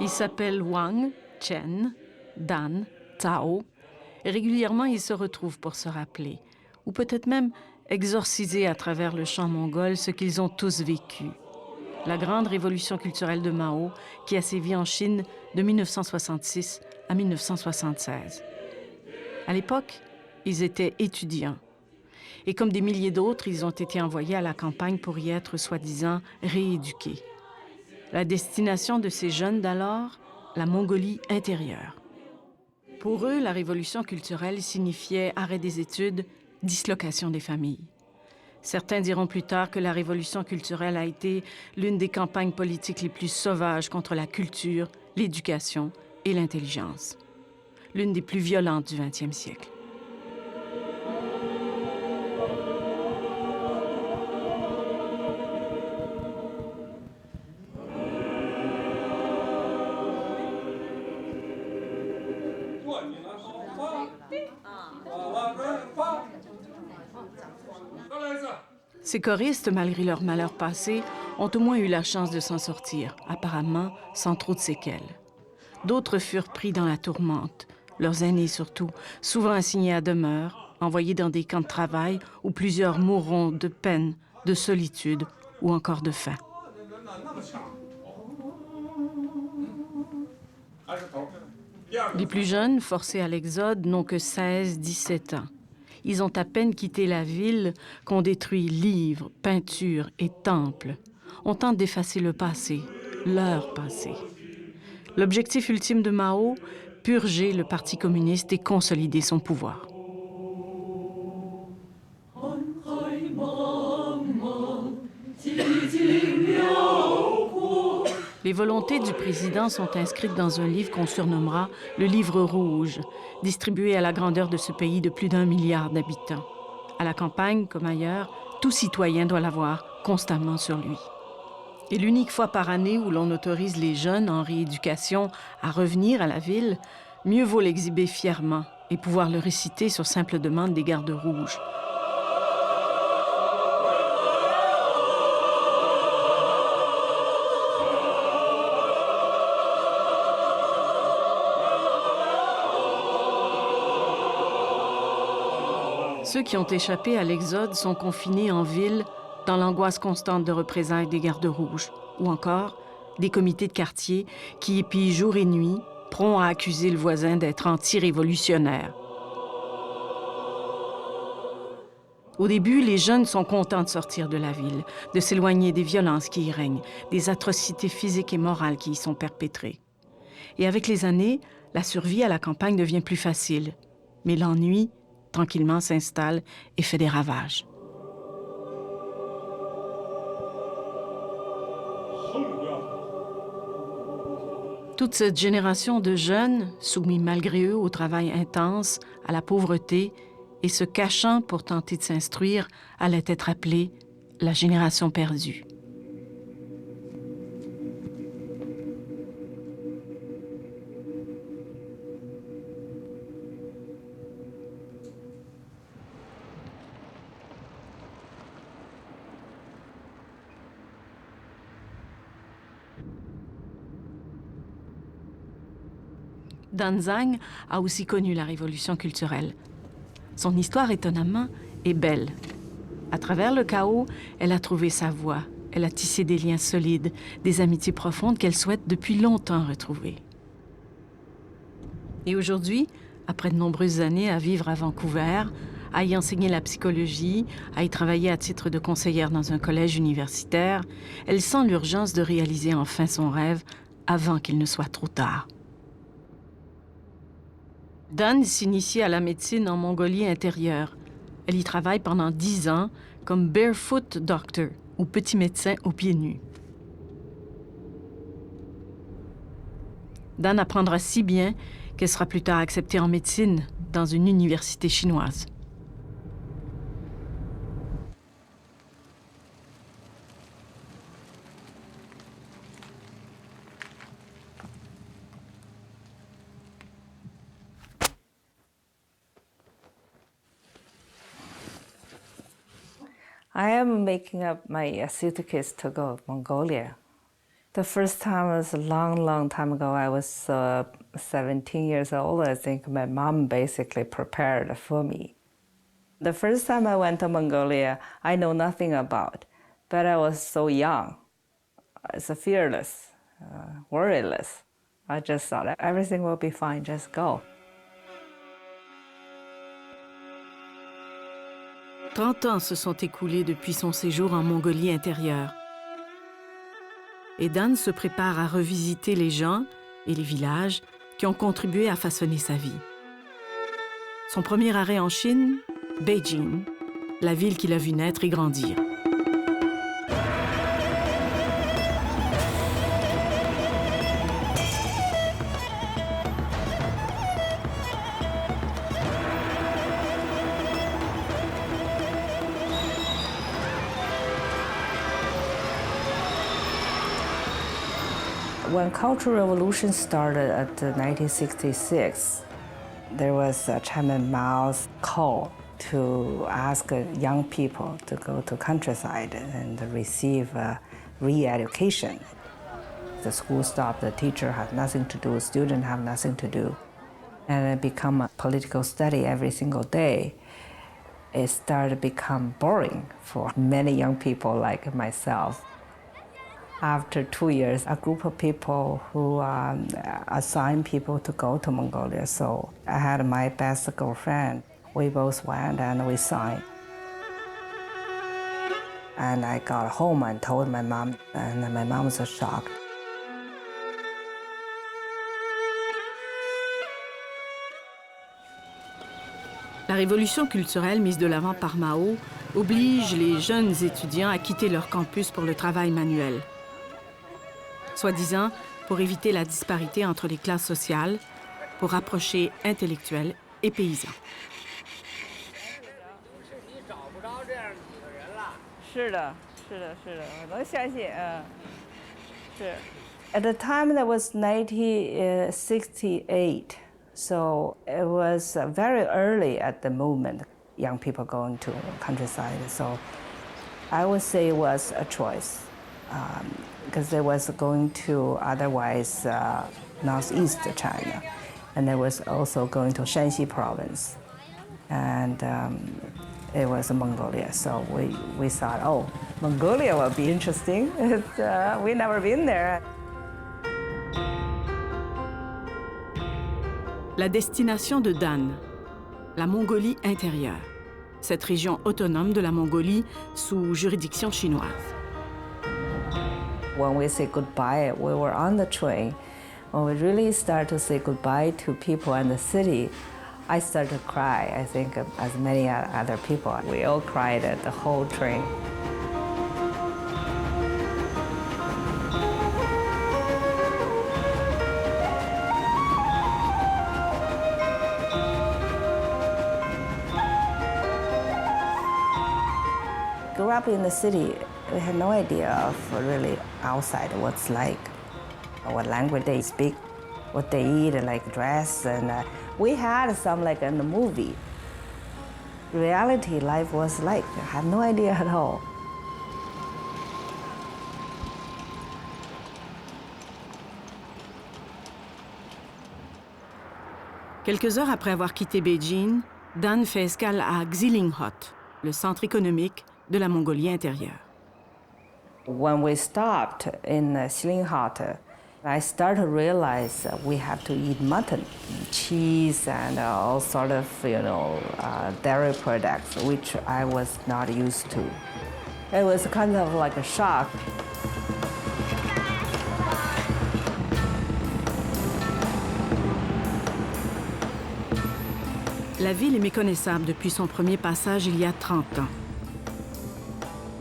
Ils s'appellent Wang, Chen, Dan, Tao, et régulièrement ils se retrouvent pour se rappeler, ou peut-être même exorciser à travers le chant mongol ce qu'ils ont tous vécu. La grande révolution culturelle de Mao qui a sévi en Chine de 1966 à 1976. À l'époque, ils étaient étudiants. Et comme des milliers d'autres, ils ont été envoyés à la campagne pour y être, soi-disant, rééduqués. La destination de ces jeunes d'alors, la Mongolie-intérieure. Pour eux, la révolution culturelle signifiait arrêt des études, dislocation des familles. Certains diront plus tard que la révolution culturelle a été l'une des campagnes politiques les plus sauvages contre la culture, l'éducation et l'intelligence. L'une des plus violentes du 20e siècle. Ces choristes, malgré leur malheur passé, ont au moins eu la chance de s'en sortir, apparemment sans trop de séquelles. D'autres furent pris dans la tourmente, leurs aînés surtout, souvent assignés à demeure, envoyés dans des camps de travail où plusieurs mourront de peine, de solitude ou encore de faim. Les plus jeunes, forcés à l'exode, n'ont que 16, 17 ans. Ils ont à peine quitté la ville qu'on détruit livres, peintures et temples. On tente d'effacer le passé, leur passé. L'objectif ultime de Mao, purger le Parti communiste et consolider son pouvoir. Les volontés du président sont inscrites dans un livre qu'on surnommera le livre rouge, distribué à la grandeur de ce pays de plus d'1 milliard d'habitants. À la campagne, comme ailleurs, tout citoyen doit l'avoir constamment sur lui. Et l'unique fois par année où l'on autorise les jeunes en rééducation à revenir à la ville, mieux vaut l'exhiber fièrement et pouvoir le réciter sur simple demande des gardes rouges. Ceux qui ont échappé à l'exode sont confinés en ville dans l'angoisse constante de représailles des gardes rouges, ou encore des comités de quartier qui épient jour et nuit, prompts à accuser le voisin d'être anti-révolutionnaire. Au début, les jeunes sont contents de sortir de la ville, de s'éloigner des violences qui y règnent, des atrocités physiques et morales qui y sont perpétrées. Et avec les années, la survie à la campagne devient plus facile. Mais l'ennui, tranquillement, s'installe et fait des ravages. Toute cette génération de jeunes, soumis malgré eux au travail intense, à la pauvreté, et se cachant pour tenter de s'instruire, allait être appelée la génération perdue. Zhang a aussi connu la révolution culturelle. Son histoire, étonnamment, est belle. À travers le chaos, elle a trouvé sa voie. Elle a tissé des liens solides, des amitiés profondes qu'elle souhaite depuis longtemps retrouver. Et aujourd'hui, après de nombreuses années à vivre à Vancouver, à y enseigner la psychologie, à y travailler à titre de conseillère dans un collège universitaire, elle sent l'urgence de réaliser enfin son rêve avant qu'il ne soit trop tard. Dan s'initie à la médecine en Mongolie-intérieure. Elle y travaille pendant 10 ans comme barefoot doctor, ou petit médecin aux pieds nus. Dan apprendra si bien qu'elle sera plus tard acceptée en médecine dans une université chinoise. I am making up my suitcase to go to Mongolia. The first time was a long time ago. I was 17 years old. I think my mom basically prepared for me. The first time I went to Mongolia, I know nothing about, but I was so young. It's fearless, worryless. I just thought everything will be fine, just go. 30 ans se sont écoulés depuis son séjour en Mongolie-intérieure. Et Dan se prépare à revisiter les gens et les villages qui ont contribué à façonner sa vie. Son premier arrêt en Chine, Beijing, la ville qu'il a vu naître et grandir. When Cultural Revolution started at 1966, there was Chairman Mao's call to ask young people to go to countryside and receive re-education. The school stopped, the teacher had nothing to do, students have nothing to do. And it became a political study every single day. It started to become boring for many young people like myself. After 2 years, a group of people who assigned people to go to Mongolia. So I had my best girlfriend. We both went and we signed. And I got home and told my mom, and my mom was shocked. La révolution culturelle mise de l'avant par Mao oblige les jeunes étudiants à quitter leur campus pour le travail manuel. Soi-disant pour éviter la disparité entre les classes sociales, pour rapprocher intellectuels et paysans. At the time, that was 1968, so it was very early at the movement, young people going to countryside. So I would say it was a choice. Because they was going to otherwise northeast China, and they was also going to Shanxi province, and it was Mongolia. So we thought, oh, Mongolia will be interesting. We never been there. La destination de Dan, la Mongolie-intérieure, cette région autonome de la Mongolie sous juridiction chinoise. When we say goodbye, we were on the train. When we really start to say goodbye to people in the city, I started to cry. I think as many other people, we all cried at the whole train. Grew up in the city, we had no idea of really outside what's like, what language they speak, what they eat, like dress, and we had some like in the movie. Reality life was like, I had no idea at all. Quelques heures après avoir quitté Beijing, Dan fait escale à Xilinghot, le centre économique de la Mongolie-intérieure. When we stopped in Xilinghot, I started to realize we have to eat mutton, cheese, and all sort of, dairy products, which I was not used to. It was kind of like a shock. La ville est méconnaissable depuis son premier passage il y a 30 ans.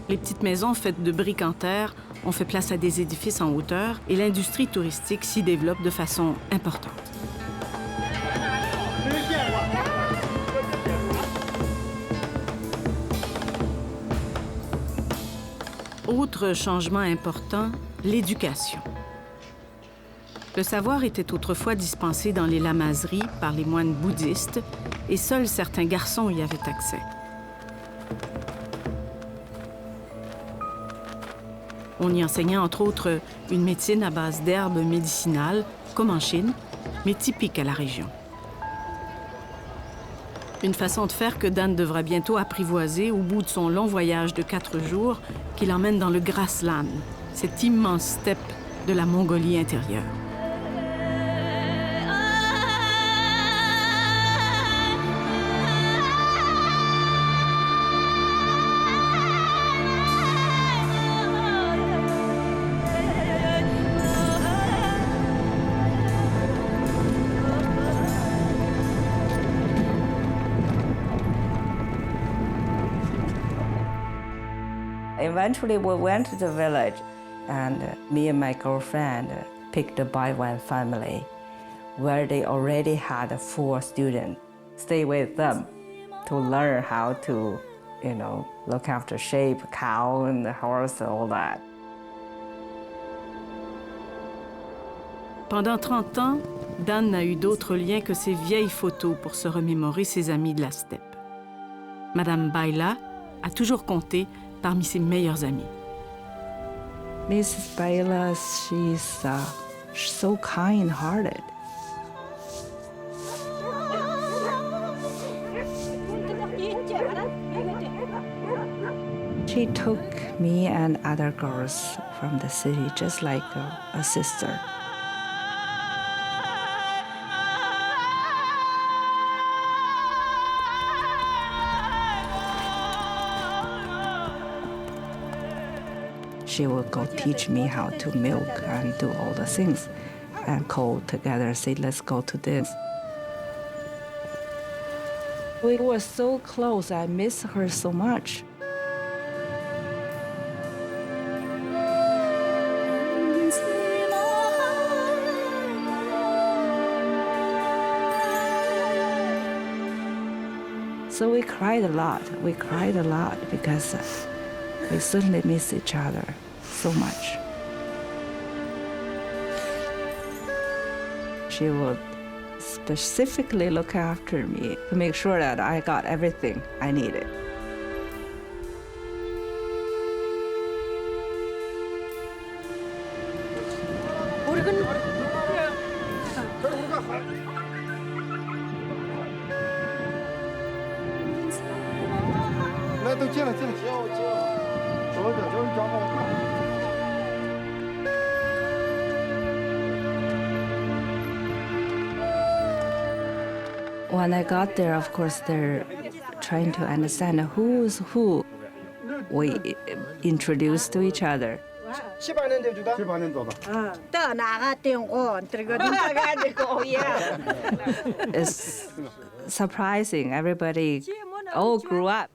Les petites maisons faites de briques en terre ont fait place à des édifices en hauteur et l'industrie touristique s'y développe de façon importante. Autre changement important, l'éducation. Le savoir était autrefois dispensé dans les lamaseries par les moines bouddhistes et seuls certains garçons y avaient accès. On y enseignait entre autres une médecine à base d'herbes médicinales, comme en Chine, mais typique à la région. Une façon de faire que Dan devra bientôt apprivoiser au bout de son long voyage de 4 jours qui l'emmène dans le Grassland, cette immense steppe de la Mongolie-intérieure. Eventually, we went to the village, and me and my girlfriend picked by one family where they already had 4 students. Stay with them to learn how to, look after sheep, cow, and the horse, all that. Pendant 30 ans, Dan n'a eu d'autres liens que ses vieilles photos pour se remémorer ses amis de la steppe. Madame Baila a toujours compté parmi ses meilleurs amis. Mrs. Baila, she's so kind-hearted. She took me and other girls from the city just like a sister. She would go teach me how to milk and do all the things and call together, say, let's go to this. We were so close, I miss her so much. So we cried a lot because we certainly miss each other so much. She would specifically look after me to make sure that I got everything I needed. When I got there, of course, they're trying to understand who's who. We introduced to each other. It's surprising. Everybody all grew up.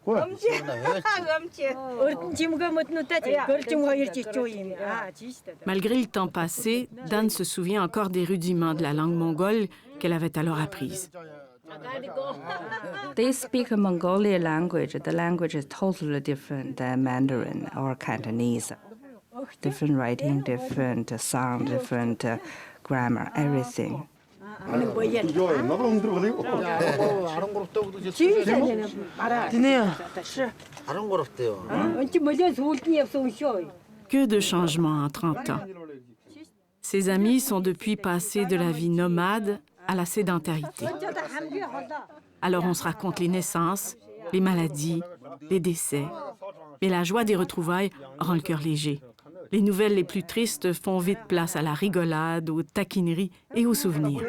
Malgré le temps passé, Dan se souvient encore des rudiments de la langue mongole qu'elle avait alors apprise. They speak a Mongolian language. The language is totally different than Mandarin or Cantonese. Different writing, different sound, different grammar, everything. Que de changements en 30 ans. Ses amis sont depuis passés de la vie nomade à la sédentarité. Alors on se raconte les naissances, les maladies, les décès. Mais la joie des retrouvailles rend le cœur léger. Les nouvelles les plus tristes font vite place à la rigolade, aux taquineries et aux souvenirs.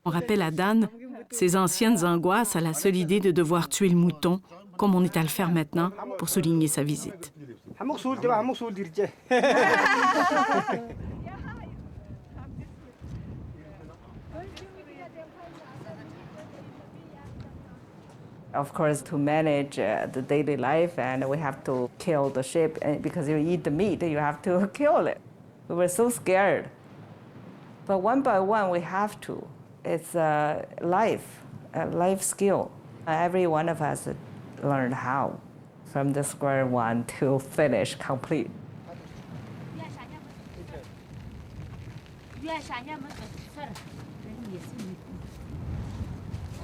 On rappelle à Dan ses anciennes angoisses à la seule idée de devoir tuer le mouton, comme on est à le faire maintenant pour souligner sa visite. Of course, to manage the daily life, and we have to kill the sheep, and because you eat the meat, you have to kill it. We were so scared. But one by one, we have to. It's a life skill. Every one of us learned how, from the square one to finish, complete.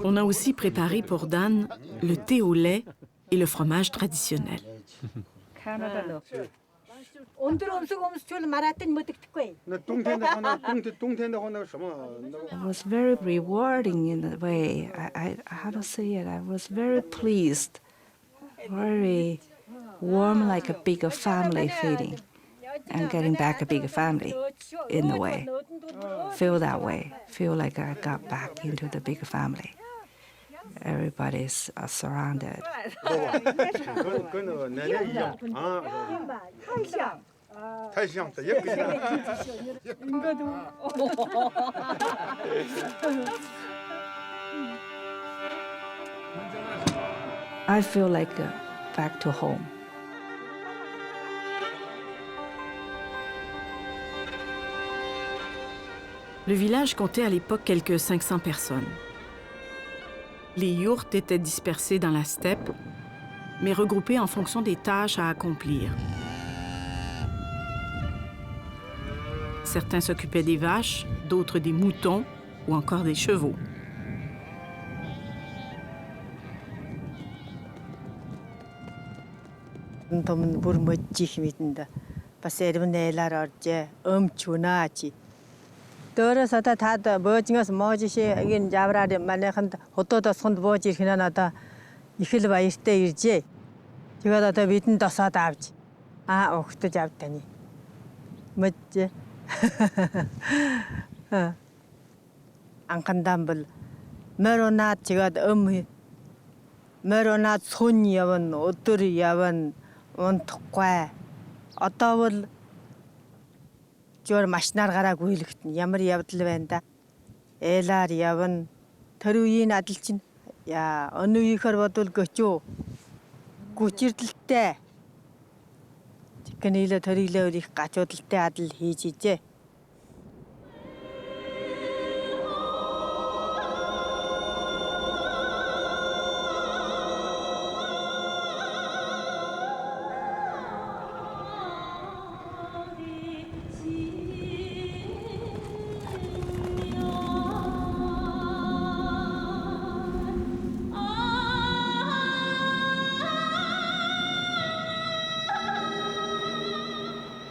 On a aussi préparé pour Dan le thé au lait et le fromage traditionnel. It was very rewarding in a way. I how to say it? I was very pleased, very warm, like a bigger family feeling, and getting back a bigger family in a way. Feel that way. Feel like I got back into the bigger family. Everybody's surrounded. I feel like back to home. Le village comptait à l'époque quelques 500 personnes. Les yourtes étaient dispersées dans la steppe, mais regroupées en fonction des tâches à accomplir. Certains s'occupaient des vaches, d'autres des moutons ou encore des chevaux. Төрөөсөдөө таад боожингоос моожишээ ин жавраад манайханд хотоодоо сунд боож ирэх нь одоо их л баяртай иржээ. Тэгээд одоо бидэнд досоод авч өгтөж авд тань. Мэдээ. Анхандан бол мөрөнаад тэгээд мөрөнаад сүн явна, өдөр явна, унтахгүй. Одоо бол жоор машинаар гарааг үйлэгтэн ямар явдал байна да. Элаар явна. Тэр үеийн адил чинь өнөө үеийнхэр бодвол göчөө. Гүчирдэлтэй. Тэкнэлээ тэрилээ их гачуудалтай адил хийж ижээ.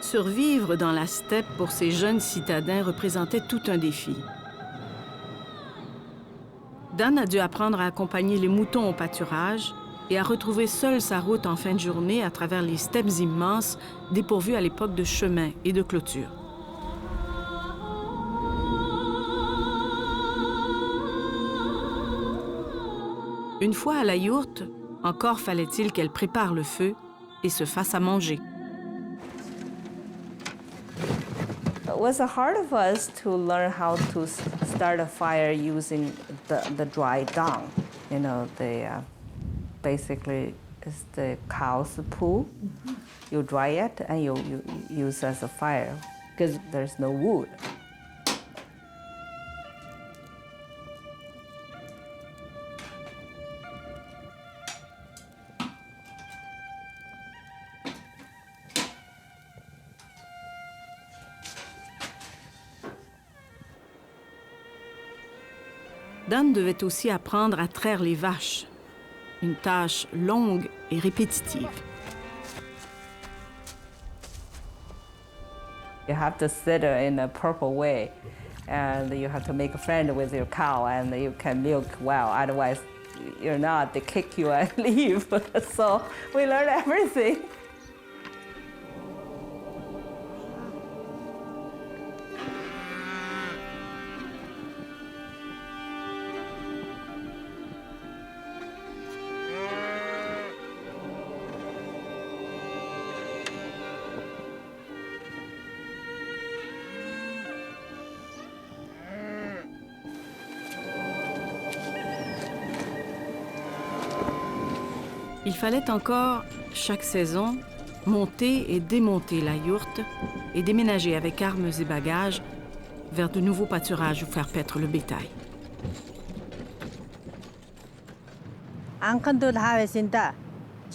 Survivre dans la steppe pour ces jeunes citadins représentait tout un défi. Dan a dû apprendre à accompagner les moutons au pâturage et à retrouver seul sa route en fin de journée à travers les steppes immenses dépourvues à l'époque de chemins et de clôtures. Une fois à la yourte, encore fallait-il qu'elle prépare le feu et se fasse à manger. It was hard for us to learn how to start a fire using the dry dung. You know, basically it's the cow's poo. You dry it and you use as a fire because there's no wood. Dan devait aussi apprendre à traire les vaches, une tâche longue et répétitive. You have to sit in a proper way, and you have to make a friend with your cow, and you can milk well. Otherwise, you're not. They kick you and leave. So we learned everything. Il fallait encore, chaque saison, monter et démonter la yourte et déménager avec armes et bagages vers de nouveaux pâturages où faire paître le bétail. Анханд бол хаа байсан да.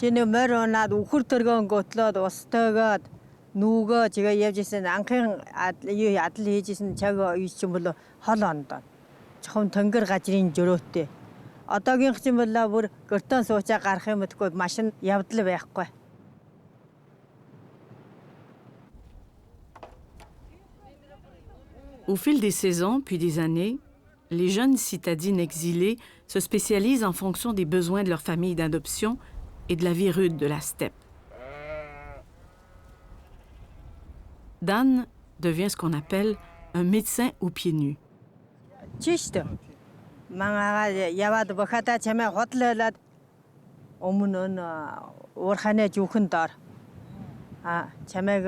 Чиний морь унаад үхэр төргөн готлоод устойгоод нүүгөө чигээ явж исэн анхын адал хийжсэн цаг үе ч юм бол хол ондоо. Чухам тэнгэр газрын жөрөөтэй. одоогийнх чинь бол бүр гөртөн суучаа гарах юм гэдэггүй машин явдал байхгүй. Au fil des saisons, puis des années, les jeunes citadines exilées se spécialisent en fonction des besoins de leur famille d'adoption et de la vie rude de la steppe. Dan devient ce qu'on appelle un médecin aux pieds nus. Чиштэй. Мангаа яваад бохата чамаа хотлолоод өмнө нь уурханаа жүхэн дор. Чамайг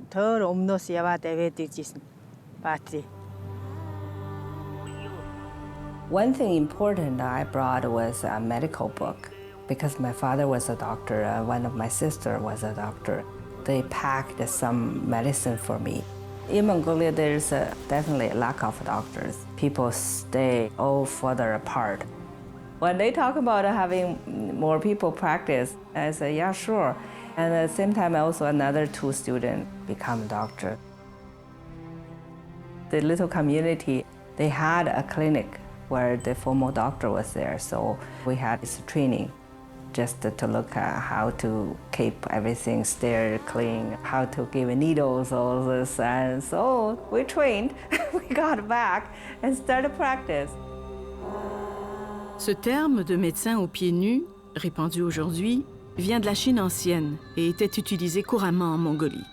төр өмнөөс яваад авээд иржсэн. Battery. One thing important I brought was a medical book because my father was a doctor, one of my sisters was a doctor. They packed some medicine for me. In Mongolia, there's definitely a lack of doctors. People stay all further apart. When they talk about having more people practice, I say, yeah, sure. And at the same time, also another 2 students become a doctor. The little community, they had a clinic where the formal doctor was there. So we had this training just to look at how to keep everything sterile, clean, how to give needles, all this. And so we trained, we got back and started practice. Ce terme de médecin aux pieds nus, répandu aujourd'hui, vient de la Chine ancienne et était utilisé couramment en Mongolie.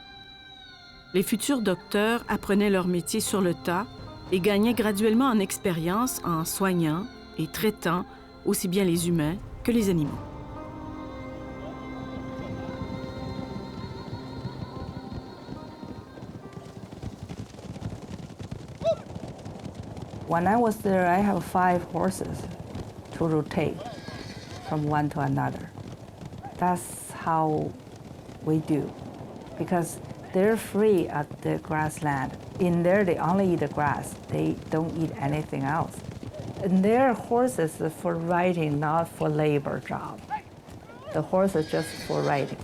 Les futurs docteurs apprenaient leur métier sur le tas et gagnaient graduellement en expérience en soignant et traitant aussi bien les humains que les animaux. When I was there, I have 5 horses to rotate from one to another. That's how we do, because they're free at the grassland. In there, they only eat the grass. They don't eat anything else. And their horses are for riding, not for labor job. The horse is just for riding.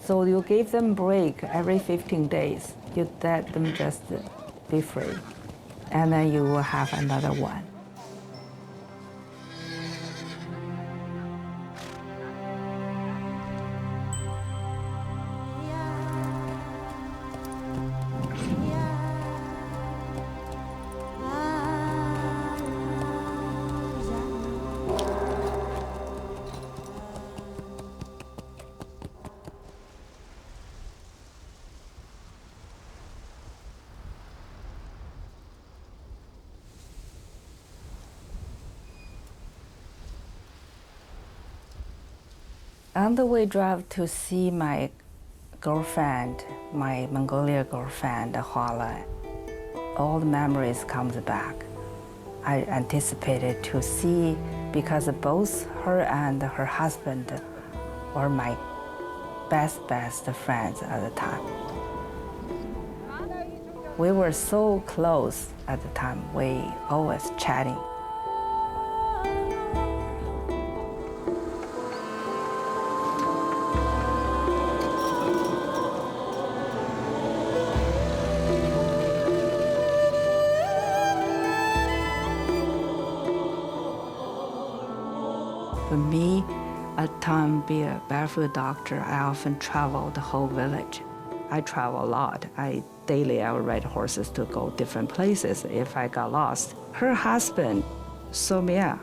So you give them break every 15 days. You let them just be free. And then you will have another one. On the way drive to see my girlfriend, my Mongolia girlfriend, Hua, all the memories comes back. I anticipated to see because both her and her husband were my best friends at the time. We were so close at the time, we always chatting. For me, at the time, being a barefoot doctor, I often travel the whole village. I travel a lot. Daily, I would ride horses to go different places if I got lost. Her husband, Somia,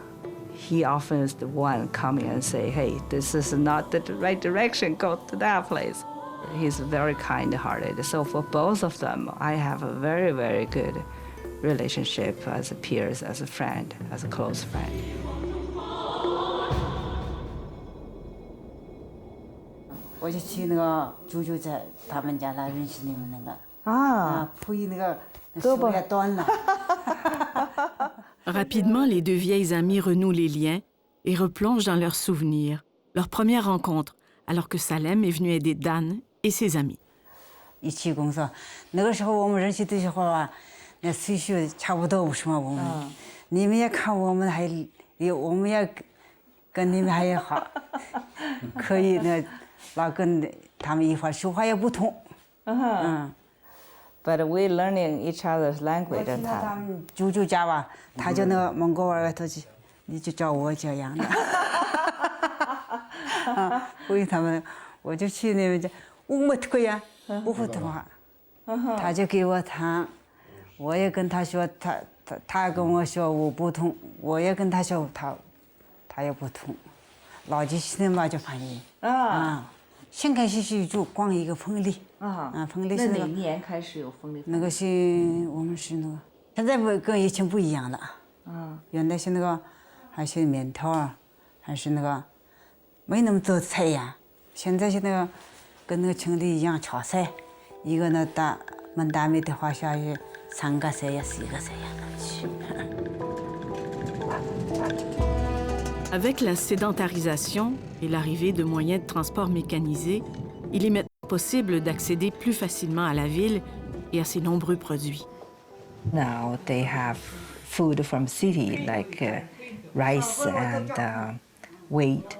he often is the one coming and say, hey, this is not the right direction, go to that place. He's very kind-hearted. So for both of them, I have a very, very good relationship as peers, as a friend, as a close friend. Rapidement, les 2 vieilles amies renouent les liens et replongent dans leurs souvenirs, leur première rencontre, alors que Salem est venu aider Dan et ses amis. But we're learning each other's language at the time. 你就照我这样的。回他们，我就去那边讲，我没听呀，不会听话，他就给我谈，我也跟他说，他跟我说我不通，我也跟他说他也不通，老几十年嘛就翻译先开始是就光一个风力风力是那哪年开始有风力？那个是我们是那个，现在不跟以前不一样了原来是那个还是面条还是那个没那么多菜呀，现在是那个跟那个城里一样炒菜，一个呢蛮大米的话下去3个菜呀4个菜呀。Avec la sédentarisation et l'arrivée de moyens de transport mécanisés, il est maintenant possible d'accéder plus facilement à la ville et à ses nombreux produits. Now they have food from city like rice and wheat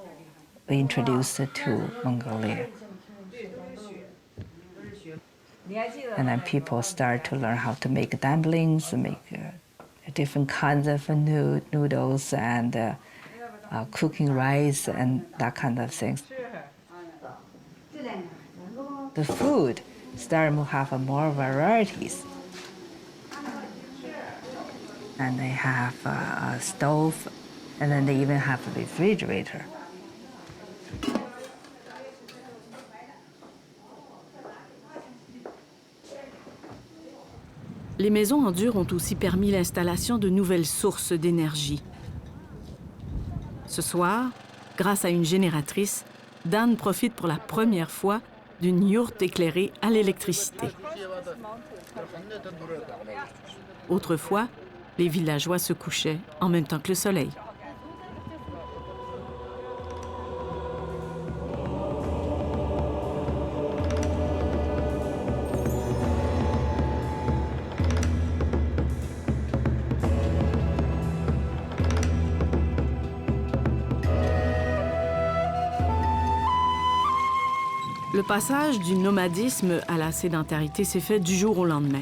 introduced to Mongolia. And then people start to learn how to make dumplings, make different kinds of noodles and cooking rice and that kind of things. The food start to have more varieties. And they have a stove, and then they even have a refrigerator. Les maisons en dur ont aussi permis l'installation de nouvelles sources d'énergie. Ce soir, grâce à une génératrice, Dan profite pour la première fois d'une yourte éclairée à l'électricité. Autrefois, les villageois se couchaient en même temps que le soleil. Le passage du nomadisme à la sédentarité s'est fait du jour au lendemain.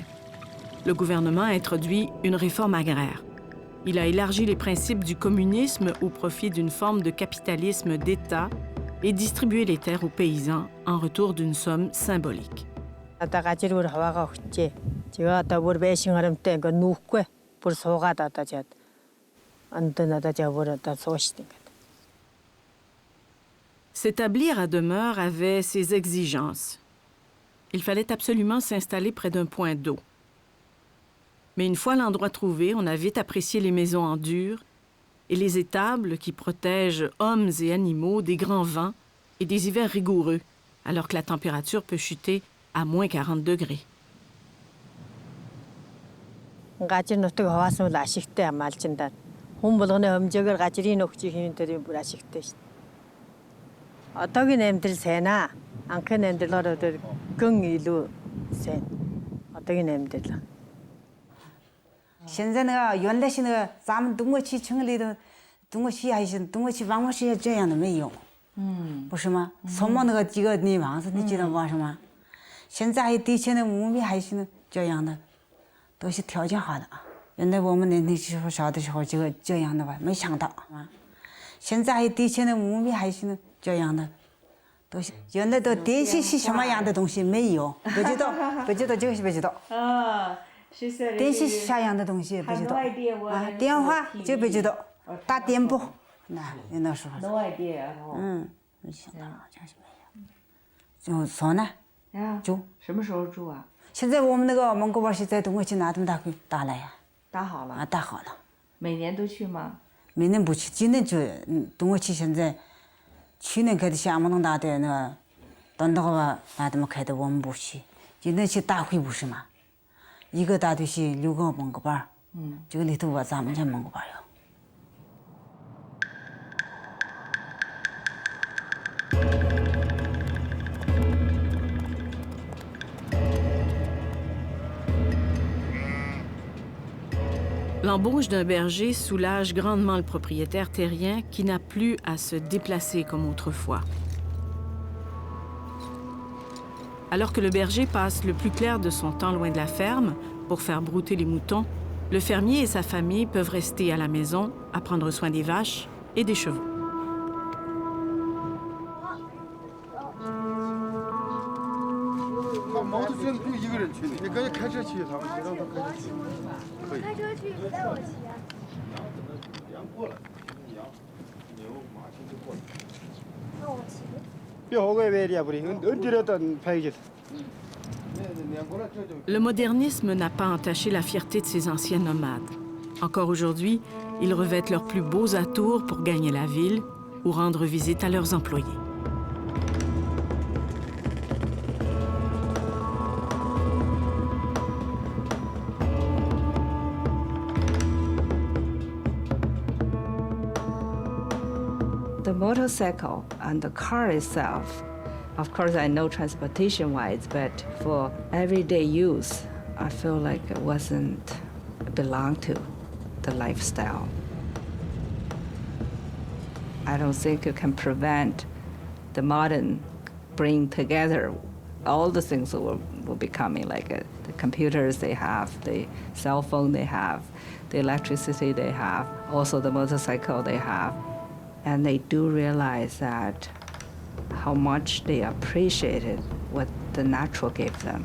Le gouvernement a introduit une réforme agraire. Il a élargi les principes du communisme au profit d'une forme de capitalisme d'État et distribué les terres aux paysans en retour d'une somme symbolique. S'établir à demeure avait ses exigences. Il fallait absolument s'installer près d'un point d'eau. Mais une fois l'endroit trouvé, on a vite apprécié les maisons en dur et les étables qui protègent hommes et animaux des grands vents et des hivers rigoureux, alors que la température peut chuter à moins 40 degrés.现在那个原来是那个咱们东过去城里头，东过去还是东过去王王是这样的没有，不是吗？什么那个几个泥房子，你知道吗？是吗？现在地前的屋米还是这样的，都是条件好的。原来我们那时候小的时候这样的吧，没想到啊。现在地前的屋米还是这样的，都是原来的电信是什么样的东西没有，不知道，不知道就是不知道。电信是啥样的东西不知道啊，电话就不知道，打电报那时候。没想到真是没有。就说呢？住什么时候住啊？现在我们那个蒙古包是在东过去拿东打来呀。打好了。打好了。每年都去吗？每年不去，今年就东过去现在，去年开的厦门东打的那个，等到吧那他们开的我们不去，今年去大会不是吗？一个大队是6个蒙古包，这个里头咱们家蒙古包有。L'embauche d'un berger soulage grandement le propriétaire terrien qui n'a plus à se déplacer comme autrefois. Alors que le berger passe le plus clair de son temps loin de la ferme pour faire brouter les moutons, Le fermier et sa famille peuvent rester à la maison à prendre soin des vaches et des chevaux. Le modernisme n'a pas entaché la fierté de ces anciens nomades. Encore aujourd'hui, ils revêtent leurs plus beaux atours pour gagner la ville ou rendre visite à leurs employés. The motorcycle and the car itself, of course, I know transportation-wise, but for everyday use, I feel like it wasn't belong to the lifestyle. I don't think you can prevent the modern bring together all the things that will be coming, like the computers they have, the cell phone they have, the electricity they have, also the motorcycle they have. And they do realize that how much they appreciated what the natural gave them.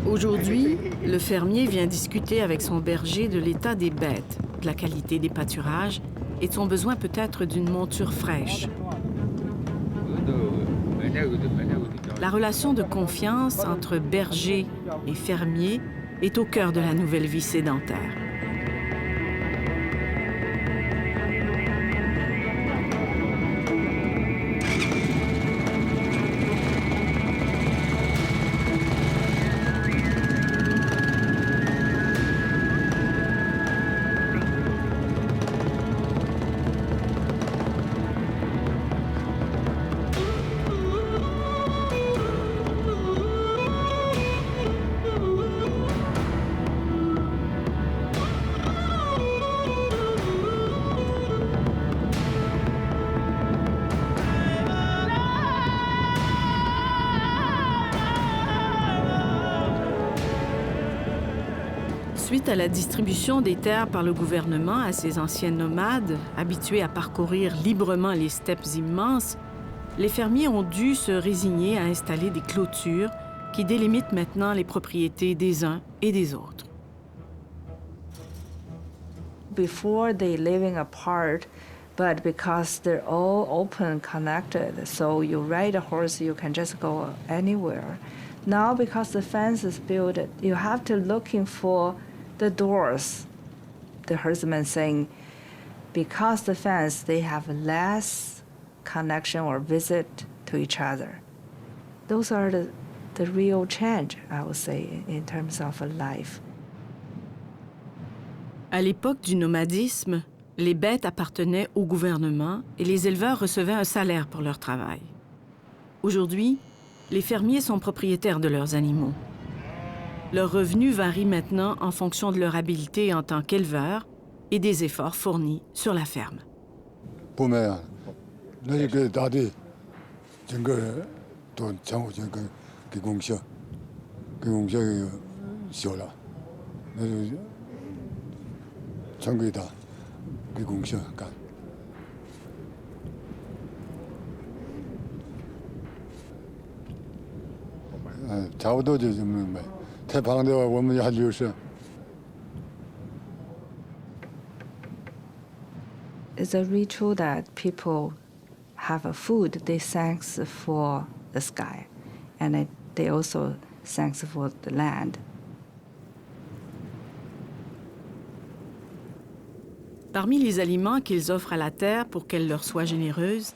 Aujourd'hui, le fermier vient discuter avec son berger de l'état des bêtes, de la qualité des pâturages et de son besoin peut-être d'une monture fraîche. La relation de confiance entre berger et fermier est au cœur de la nouvelle vie sédentaire. Suite à la distribution des terres par le gouvernement à ces anciens nomades, habitués à parcourir librement les steppes immenses, les fermiers ont dû se résigner à installer des clôtures qui délimitent maintenant les propriétés des uns et des autres. Before they living apart, but because they're all open, connected, so you ride a horse, you can just go anywhere. Now, because the fence is built, you have to looking for the doors. The herdsman saying, because the fence, they have less connection or visit to each other. Those are the real change, I would say, in terms of life. À l'époque du nomadisme, les bêtes appartenaient au gouvernement et les éleveurs recevaient un salaire pour leur travail. Aujourd'hui, les fermiers sont propriétaires de leurs animaux. Leurs revenus varient maintenant en fonction de leur habileté en tant qu'éleveurs et des efforts fournis sur la ferme. It's a ritual that people have a food, they thanks for the sky, and they also thanks for the land. Parmi les aliments qu'ils offrent à la terre pour qu'elle leur soit généreuse,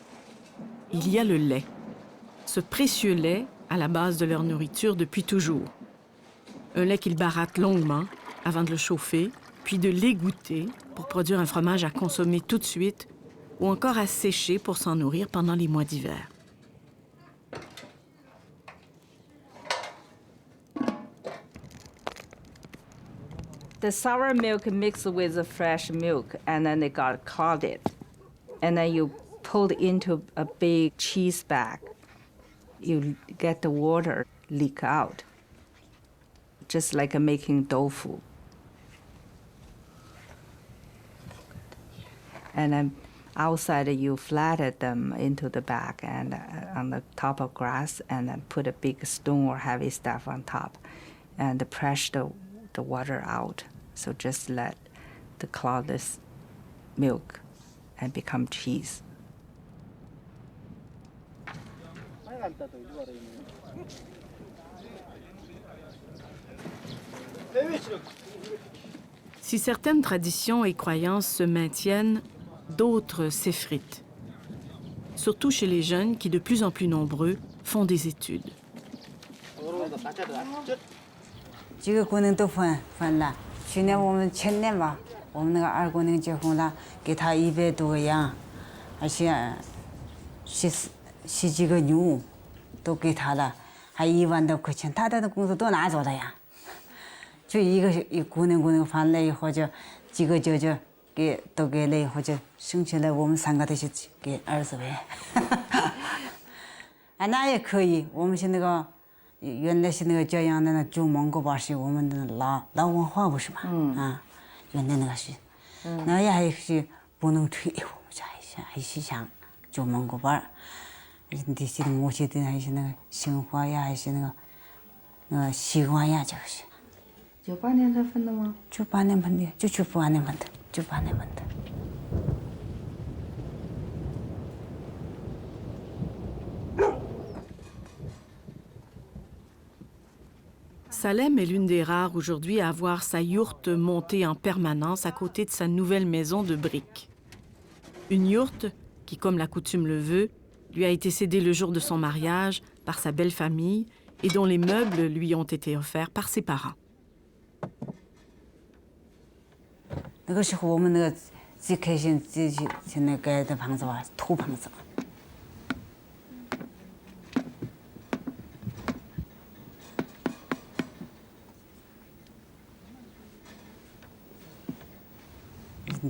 il y a le lait. Ce précieux lait à la base de leur nourriture depuis toujours. Un lait qu'ils barattent longuement avant de le chauffer, puis de l'égoutter pour produire un fromage à consommer tout de suite ou encore à sécher pour s'en nourrir pendant les mois d'hiver. The sour milk mixed with the fresh milk, and then it got clouded. And then you pulled into a big cheese bag. You get the water leak out. just like making tofu. And then outside you flatten them into the bag and on the top of grass, and then put a big stone or heavy stuff on top, and press the water out. So just let the cloudless milk and become cheese. Si certaines traditions et croyances se maintiennent, d'autres s'effritent. Surtout chez les jeunes qui, de plus en plus nombreux, font des études. 几个姑娘都分了。去年我们前年吧，我们那个二姑娘结婚了，给她100多个羊，而且十几个牛，都给她了，还1万多块钱。她的工资都拿走了呀。就一姑娘分了以后，就几个舅舅都给了以后，就剩下来我们3个都是给儿子呗。啊，那也可以，我们是那个。 原来是那个教养的那旧蒙古包是我们的老文化不是吗？啊，原来那个是，那也还是不能退，我们家还是像旧蒙古包，这些母亲的还是那个生活呀，还是那个习惯呀，就是。98年才分的吗？98年分的，就98年分的，98年分的。 Salem est l'une des rares aujourd'hui à avoir sa yourte montée en permanence à côté de sa nouvelle maison de briques. Une yourte qui, comme la coutume le veut, lui a été cédée le jour de son mariage par sa belle famille et dont les meubles lui ont été offerts par ses parents. 那个时候我们那个最开心现在盖的房子吧，土房子。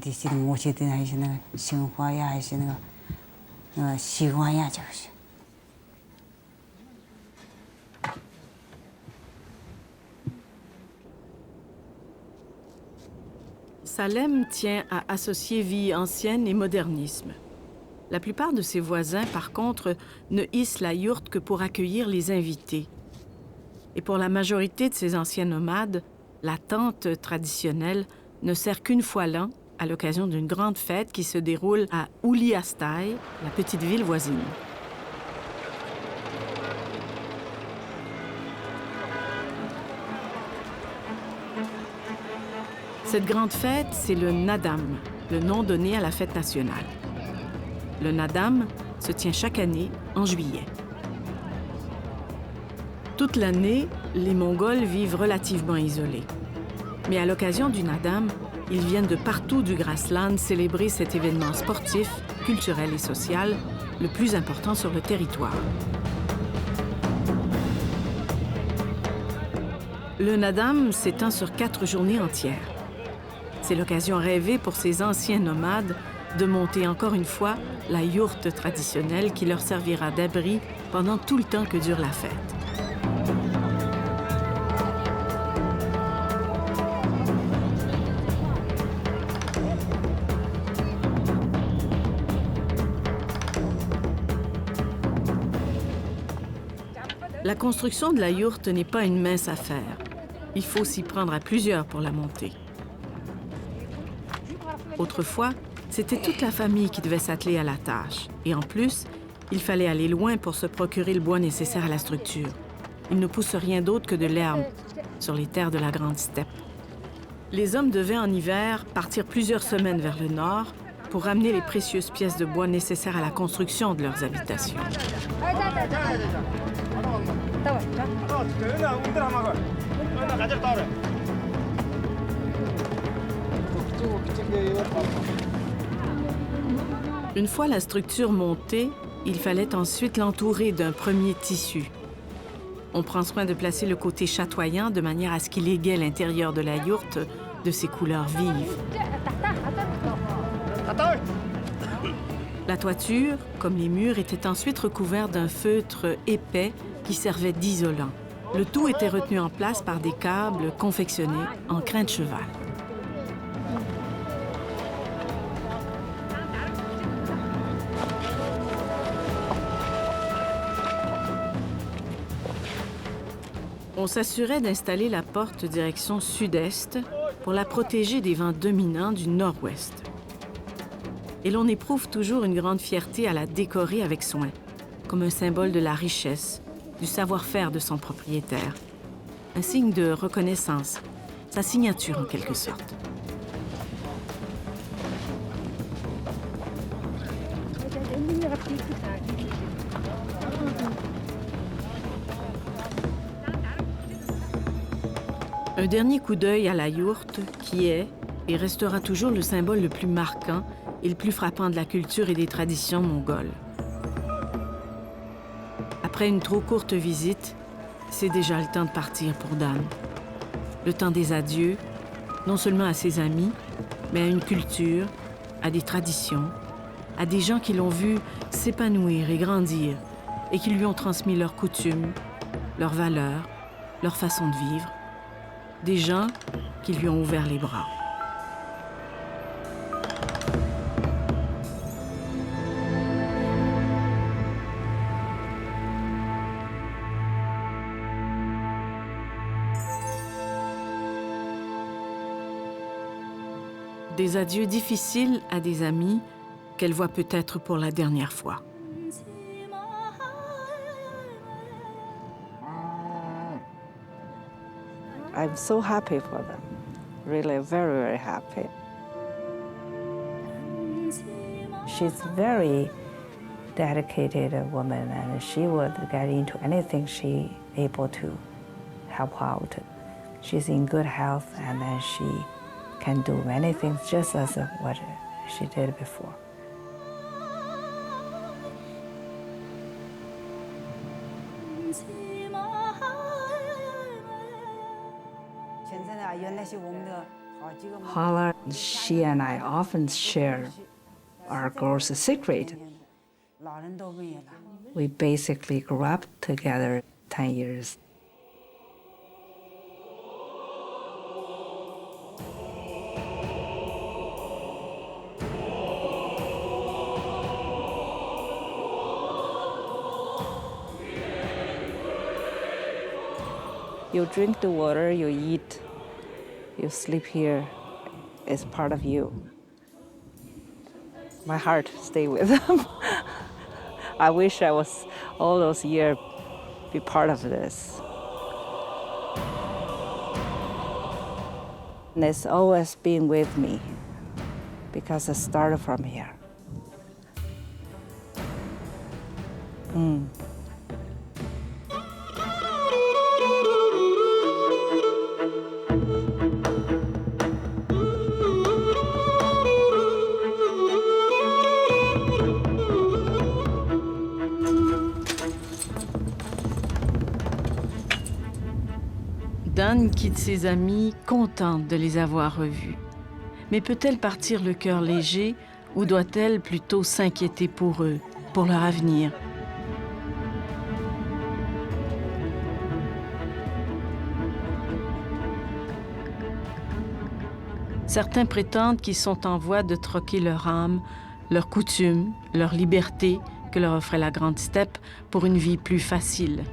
这些母亲的还是那个生活呀，还是那个习惯呀，就是。Salem tient à associer vie ancienne et modernisme. La plupart de ses voisins, par contre, ne hissent la yourte que pour accueillir les invités. Et pour la majorité de ces anciens nomades, la tente traditionnelle ne sert qu'une fois l'an, à l'occasion d'une grande fête qui se déroule à Uliastai, la petite ville voisine. Cette grande fête, c'est le Nadam, le nom donné à la fête nationale. Le Nadam se tient chaque année en juillet. Toute l'année, les Mongols vivent relativement isolés. Mais à l'occasion du Nadam, ils viennent de partout du Grassland célébrer cet événement sportif, culturel et social le plus important sur le territoire. Le Nadam s'étend sur 4 journées entières. C'est l'occasion rêvée pour ces anciens nomades de monter encore une fois la yourte traditionnelle qui leur servira d'abri pendant tout le temps que dure la fête. La construction de la yourte n'est pas une mince affaire. Il faut s'y prendre à plusieurs pour la monter. Autrefois, c'était toute la famille qui devait s'atteler à la tâche. Et en plus, il fallait aller loin pour se procurer le bois nécessaire à la structure. Il ne pousse rien d'autre que de l'herbe sur les terres de la grande steppe. Les hommes devaient en hiver partir plusieurs semaines vers le nord pour ramener les précieuses pièces de bois nécessaires à la construction de leurs habitations. Une fois la structure montée, il fallait ensuite l'entourer d'un premier tissu. On prend soin de placer le côté chatoyant de manière à ce qu'il égaie l'intérieur de la yourte de ses couleurs vives. La toiture, comme les murs, était ensuite recouverte d'un feutre épais qui servait d'isolant. Le tout était retenu en place par des câbles confectionnés en crin de cheval. On s'assurait d'installer la porte direction sud-est pour la protéger des vents dominants du nord-ouest. Et l'on éprouve toujours une grande fierté à la décorer avec soin, comme un symbole de la richesse, du savoir-faire de son propriétaire. Un signe de reconnaissance, sa signature en quelque sorte. Un dernier coup d'œil à la yourte qui est et restera toujours le symbole le plus marquant et le plus frappant de la culture et des traditions mongoles. Après une trop courte visite, c'est déjà le temps de partir pour Dan. Le temps des adieux, non seulement à ses amis, mais à une culture, à des traditions, à des gens qui l'ont vu s'épanouir et grandir et qui lui ont transmis leurs coutumes, leurs valeurs, leur façon de vivre. Des gens qui lui ont ouvert les bras. Des adieux difficiles à des amis qu'elle voit peut-être pour la dernière fois. I'm so happy for them, really very, very happy. She's very dedicated woman and she would get into anything she able to help out. She's in good health and then she can do many things just as what she did before. Hala, she and I often share our girls' secret. We basically grew up together 10 years. You drink the water, you eat, you sleep here. It's part of you. My heart stay with them. I wish I was all those years be part of this. And it's always been with me because it started from here. Dan quitte ses amis, contente de les avoir revus. Mais peut-elle partir le cœur léger ou doit-elle plutôt s'inquiéter pour eux, pour leur avenir? Certains prétendent qu'ils sont en voie de troquer leur âme, leurs coutumes, leur liberté que leur offrait la grande steppe pour une vie plus facile.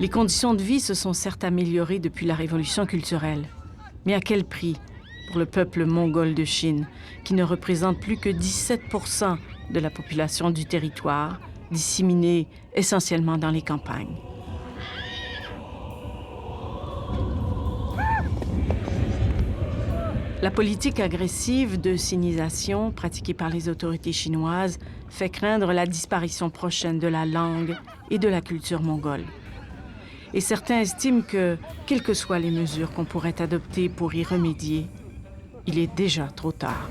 Les conditions de vie se sont certes améliorées depuis la Révolution culturelle. Mais à quel prix pour le peuple mongol de Chine, qui ne représente plus que 17% de la population du territoire, disséminée essentiellement dans les campagnes? La politique agressive de sinisation pratiquée par les autorités chinoises fait craindre la disparition prochaine de la langue et de la culture mongole. Et certains estiment que, quelles que soient les mesures qu'on pourrait adopter pour y remédier, il est déjà trop tard.